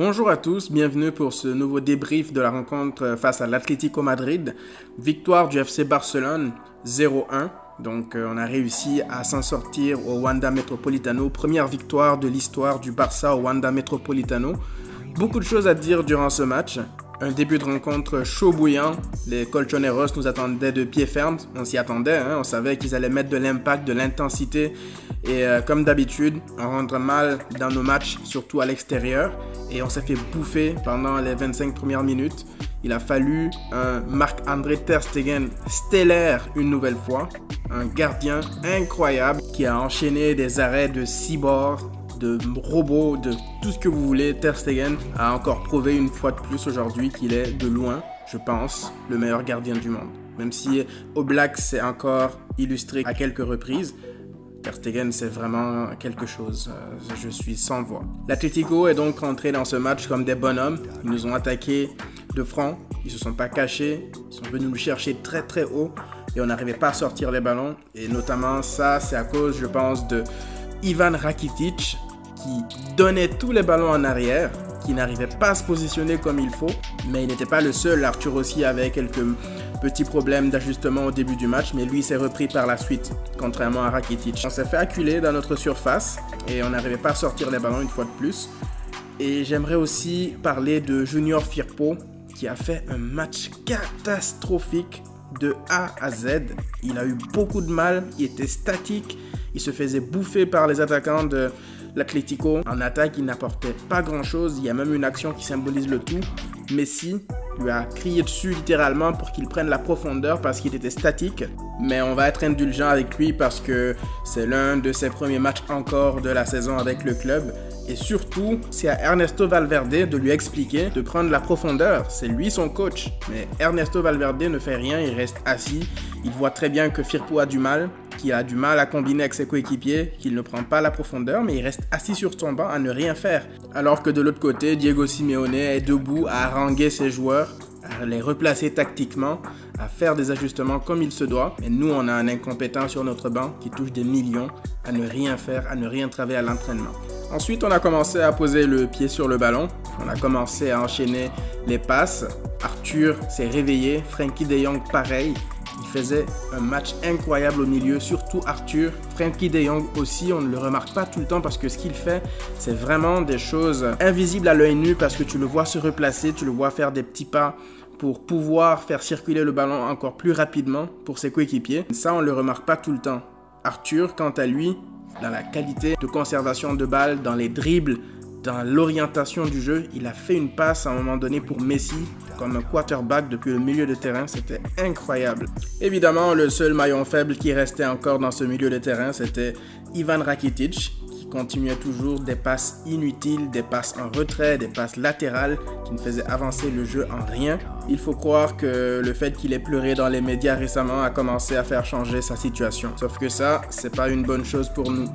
Bonjour à tous, bienvenue pour ce nouveau débrief de la rencontre face à l'Atlético Madrid. Victoire du FC Barcelone 0-1. Donc on a réussi à s'en sortir au Wanda Metropolitano. Première victoire de l'histoire du Barça au Wanda Metropolitano. Beaucoup de choses à dire durant ce match. Un début de rencontre chaud bouillant. Les Colchoneros nous attendaient de pied ferme. On s'y attendait, on savait qu'ils allaient mettre de l'impact, de l'intensité. Et comme d'habitude, on rentre mal dans nos matchs, surtout à l'extérieur. Et on s'est fait bouffer pendant les 25 premières minutes. Il a fallu un Marc-André Ter Stegen stellaire une nouvelle fois. Un gardien incroyable qui a enchaîné des arrêts de cyborg, de robots, de tout ce que vous voulez. Ter Stegen a encore prouvé une fois de plus aujourd'hui qu'il est de loin, je pense, le meilleur gardien du monde. Même si Oblak s'est encore illustré à quelques reprises, Ter Stegen, c'est vraiment quelque chose. Je suis sans voix. L'Atlético est donc rentré dans ce match comme des bonhommes. Ils nous ont attaqué de front. Ils se sont pas cachés. Ils sont venus nous chercher très très haut. Et on n'arrivait pas à sortir les ballons. Et notamment ça, c'est à cause, je pense, de Ivan Rakitic qui donnait tous les ballons en arrière, qui n'arrivait pas à se positionner comme il faut. Mais il n'était pas le seul. Arthur aussi avait quelques petits problèmes d'ajustement au début du match, mais lui s'est repris par la suite, contrairement à Rakitic. On s'est fait acculer dans notre surface et on n'arrivait pas à sortir les ballons une fois de plus. Et j'aimerais aussi parler de Junior Firpo qui a fait un match catastrophique de A à Z. Il a eu beaucoup de mal, il était statique, il se faisait bouffer par les attaquants de l'Atlético. En attaque, il n'apportait pas grand-chose. Il y a même une action qui symbolise le tout. Messi lui a crié dessus littéralement pour qu'il prenne la profondeur parce qu'il était statique. Mais on va être indulgent avec lui parce que c'est l'un de ses premiers matchs encore de la saison avec le club. Et surtout, c'est à Ernesto Valverde de lui expliquer de prendre la profondeur. C'est lui son coach. Mais Ernesto Valverde ne fait rien, il reste assis. Il voit très bien que Firpo a du mal, qu'il a du mal à combiner avec ses coéquipiers, qu'il ne prend pas la profondeur, mais il reste assis sur son banc à ne rien faire. Alors que de l'autre côté, Diego Simeone est debout à haranguer ses joueurs, à les replacer tactiquement, à faire des ajustements comme il se doit. Mais nous, on a un incompétent sur notre banc qui touche des millions à ne rien faire, à ne rien travailler à l'entraînement. Ensuite, on a commencé à poser le pied sur le ballon. On a commencé à enchaîner les passes. Arthur s'est réveillé. Frenkie de Jong, pareil. Il faisait un match incroyable au milieu, surtout Arthur. Frenkie de Jong aussi, on ne le remarque pas tout le temps parce que ce qu'il fait, c'est vraiment des choses invisibles à l'œil nu parce que tu le vois se replacer, tu le vois faire des petits pas pour pouvoir faire circuler le ballon encore plus rapidement pour ses coéquipiers. Ça, on ne le remarque pas tout le temps. Arthur, quant à lui, dans la qualité de conservation de balle, dans les dribbles, dans l'orientation du jeu, il a fait une passe à un moment donné pour Messi comme un quarterback depuis le milieu de terrain, c'était incroyable. Évidemment, le seul maillon faible qui restait encore dans ce milieu de terrain, c'était Ivan Rakitic, qui continuait toujours des passes inutiles, des passes en retrait, des passes latérales qui ne faisaient avancer le jeu en rien. Il faut croire que le fait qu'il ait pleuré dans les médias récemment a commencé à faire changer sa situation. Sauf que ça, c'est pas une bonne chose pour nous.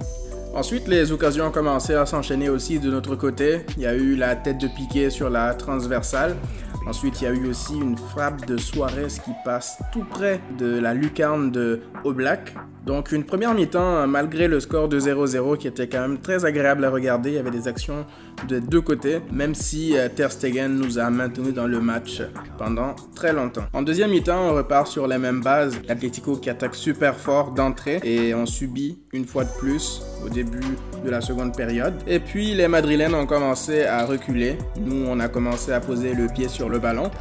Ensuite, les occasions ont commencé à s'enchaîner aussi de notre côté. Il y a eu la tête de Piqué sur la transversale. Ensuite, il y a eu aussi une frappe de Suarez qui passe tout près de la lucarne de Oblak. Donc une première mi-temps, malgré le score de 0-0 qui était quand même très agréable à regarder, il y avait des actions de deux côtés, même si Ter Stegen nous a maintenus dans le match pendant très longtemps. En deuxième mi-temps, on repart sur les mêmes bases. L'Atlético qui attaque super fort d'entrée et on subit une fois de plus au début de la seconde période. Et puis les Madrilènes ont commencé à reculer. Nous, on a commencé à poser le pied sur le ballon.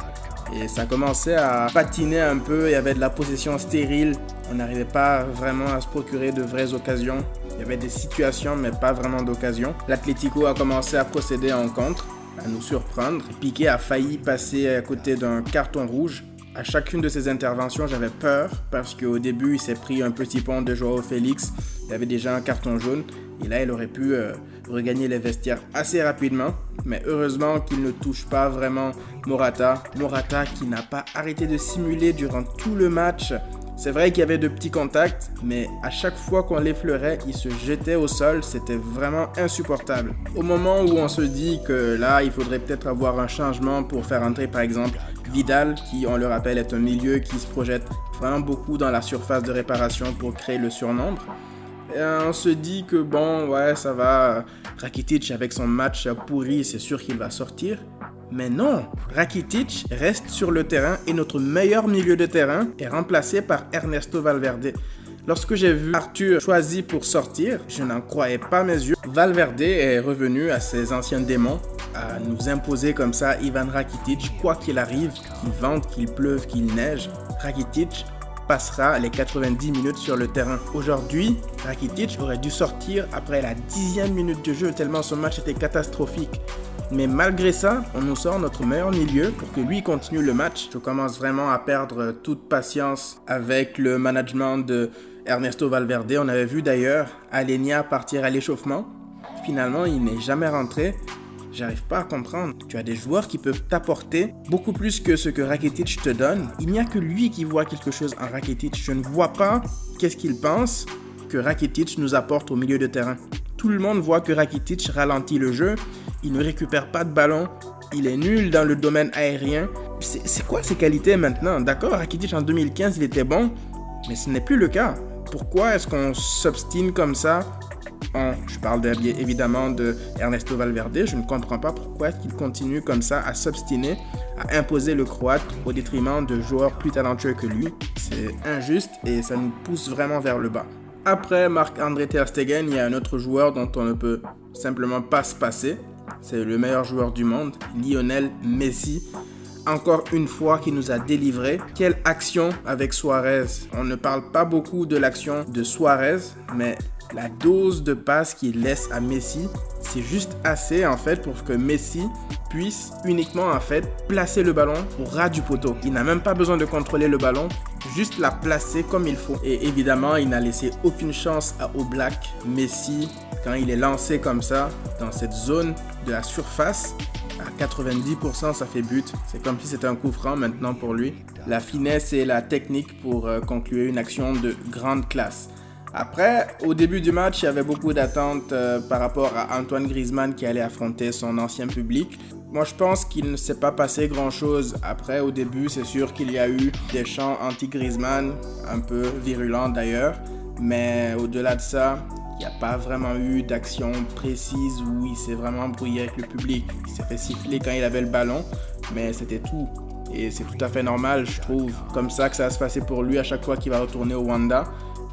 Et ça commençait à patiner un peu, il y avait de la possession stérile, on n'arrivait pas vraiment à se procurer de vraies occasions. Il y avait des situations mais pas vraiment d'occasion. L'Atlético a commencé à procéder en contre, à nous surprendre. Piqué a failli passer à côté d'un carton rouge. À chacune de ces interventions, j'avais peur parce qu'au début, il s'est pris un petit pont de Joao Félix. Il avait déjà un carton jaune et là, il aurait pu regagner les vestiaires assez rapidement. Mais heureusement qu'il ne touche pas vraiment Morata. Morata qui n'a pas arrêté de simuler durant tout le match. C'est vrai qu'il y avait de petits contacts, mais à chaque fois qu'on l'effleurait, il se jetait au sol. C'était vraiment insupportable. Au moment où on se dit que là, il faudrait peut-être avoir un changement pour faire entrer par exemple Vidal, qui on le rappelle est un milieu qui se projette vraiment beaucoup dans la surface de réparation pour créer le surnombre. On se dit que bon, ouais, ça va, Rakitic avec son match pourri, c'est sûr qu'il va sortir. Mais non, Rakitic reste sur le terrain et notre meilleur milieu de terrain est remplacé par Ernesto Valverde. Lorsque j'ai vu Arthur choisi pour sortir, je n'en croyais pas mes yeux. Valverde est revenu à ses anciens démons, à nous imposer comme ça Ivan Rakitic, quoi qu'il arrive, qu'il vente, qu'il pleuve, qu'il neige. Rakitic passera les 90 minutes sur le terrain. Aujourd'hui, Rakitic aurait dû sortir après la 10e minute de jeu tellement son match était catastrophique. Mais malgré ça, on nous sort notre meilleur milieu pour que lui continue le match. Je commence vraiment à perdre toute patience avec le management de Ernesto Valverde. On avait vu d'ailleurs Alenia partir à l'échauffement. Finalement, il n'est jamais rentré. J'arrive pas à comprendre. Tu as des joueurs qui peuvent t'apporter beaucoup plus que ce que Rakitic te donne. Il n'y a que lui qui voit quelque chose en Rakitic. Je ne vois pas qu'est-ce qu'il pense que Rakitic nous apporte au milieu de terrain. Tout le monde voit que Rakitic ralentit le jeu. Il ne récupère pas de ballon. Il est nul dans le domaine aérien. C'est quoi ses qualités maintenant? D'accord, Rakitic en 2015, il était bon, mais ce n'est plus le cas. Pourquoi est-ce qu'on s'obstine comme ça? Je parle évidemment de Ernesto Valverde. Je ne comprends pas pourquoi il continue comme ça à s'obstiner, à imposer le Croate au détriment de joueurs plus talentueux que lui. C'est injuste et ça nous pousse vraiment vers le bas. Après Marc-André Ter Stegen, il y a un autre joueur dont on ne peut simplement pas se passer. C'est le meilleur joueur du monde, Lionel Messi. Encore une fois, qui nous a délivré. Quelle action avec Suarez. On ne parle pas beaucoup de l'action de Suarez, mais la dose de passe qu'il laisse à Messi, c'est juste assez en fait pour que Messi puisse uniquement en fait placer le ballon au ras du poteau. Il n'a même pas besoin de contrôler le ballon, juste la placer comme il faut. Et évidemment, il n'a laissé aucune chance à Oblak. Messi, quand il est lancé comme ça, dans cette zone de la surface, à 90%, ça fait but. C'est comme si c'était un coup franc maintenant pour lui. La finesse et la technique pour conclure une action de grande classe. Après, au début du match, il y avait beaucoup d'attentes par rapport à Antoine Griezmann qui allait affronter son ancien public. Moi, je pense qu'il ne s'est pas passé grand-chose. Après, au début, c'est sûr qu'il y a eu des chants anti-Griezmann, un peu virulents d'ailleurs. Mais au-delà de ça, il n'y a pas vraiment eu d'action précise où il s'est vraiment embrouillé avec le public. Il s'est fait siffler quand il avait le ballon, mais c'était tout. Et c'est tout à fait normal, je trouve. Comme ça que ça va se passer pour lui à chaque fois qu'il va retourner au Wanda.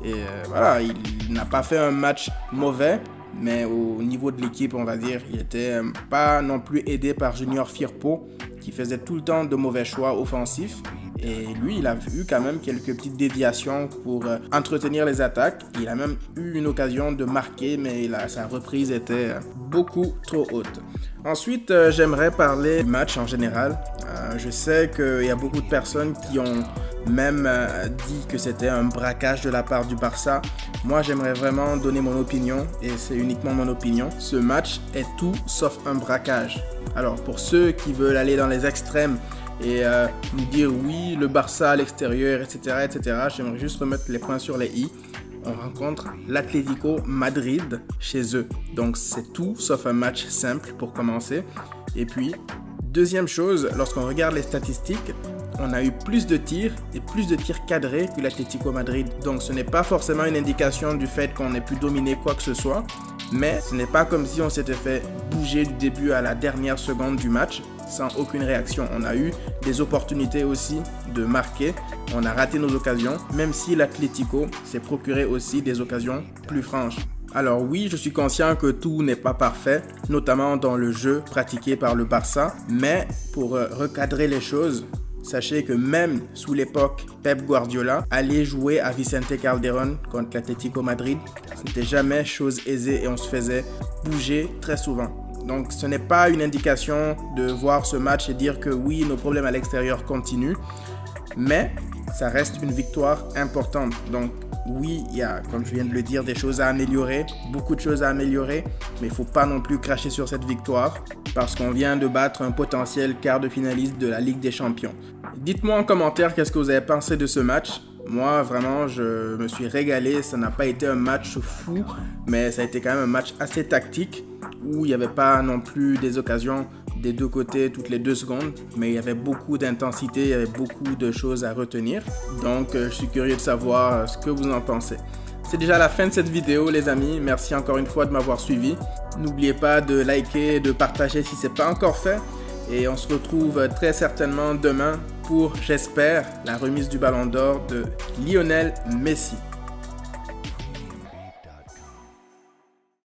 Et voilà, il n'a pas fait un match mauvais, mais au niveau de l'équipe, on va dire, il n'était pas non plus aidé par Junior Firpo, qui faisait tout le temps de mauvais choix offensifs. Et lui, il a eu quand même quelques petites déviations pour entretenir les attaques. Il a même eu une occasion de marquer, mais sa reprise était beaucoup trop haute. Ensuite, j'aimerais parler du match en général. Je sais qu'il y a beaucoup de personnes qui ont même dit que c'était un braquage de la part du Barça. Moi, j'aimerais vraiment donner mon opinion, et c'est uniquement mon opinion. Ce match est tout sauf un braquage. Alors, pour ceux qui veulent aller dans les extrêmes et nous dire oui, le Barça à l'extérieur, etc., j'aimerais juste remettre les points sur les i. On rencontre l'Atlético Madrid chez eux. Donc, c'est tout sauf un match simple pour commencer. Et puis, deuxième chose, lorsqu'on regarde les statistiques, on a eu plus de tirs et plus de tirs cadrés que l'Atlético Madrid. Donc ce n'est pas forcément une indication du fait qu'on ait pu dominer quoi que ce soit, mais ce n'est pas comme si on s'était fait bouger du début à la dernière seconde du match sans aucune réaction. On a eu des opportunités aussi de marquer, on a raté nos occasions, même si l'Atlético s'est procuré aussi des occasions plus franches. Alors oui, je suis conscient que tout n'est pas parfait, notamment dans le jeu pratiqué par le Barça, mais pour recadrer les choses, sachez que même sous l'époque Pep Guardiola, aller jouer à Vicente Calderón contre l'Atlético Madrid, ce n'était jamais chose aisée et on se faisait bouger très souvent. Donc ce n'est pas une indication de voir ce match et dire que oui, nos problèmes à l'extérieur continuent, mais ça reste une victoire importante. Donc oui, il y a, comme je viens de le dire, des choses à améliorer, beaucoup de choses à améliorer, mais il ne faut pas non plus cracher sur cette victoire parce qu'on vient de battre un potentiel quart de finaliste de la Ligue des Champions. Dites-moi en commentaire qu'est-ce que vous avez pensé de ce match. Moi, vraiment, je me suis régalé. Ça n'a pas été un match fou, mais ça a été quand même un match assez tactique où il n'y avait pas non plus des occasions des deux côtés toutes les 2 secondes, mais il y avait beaucoup d'intensité, il y avait beaucoup de choses à retenir. Donc, je suis curieux de savoir ce que vous en pensez. C'est déjà la fin de cette vidéo les amis, merci encore une fois de m'avoir suivi. N'oubliez pas de liker, de partager si ce n'est pas encore fait. Et on se retrouve très certainement demain pour, j'espère, la remise du Ballon d'Or de Lionel Messi.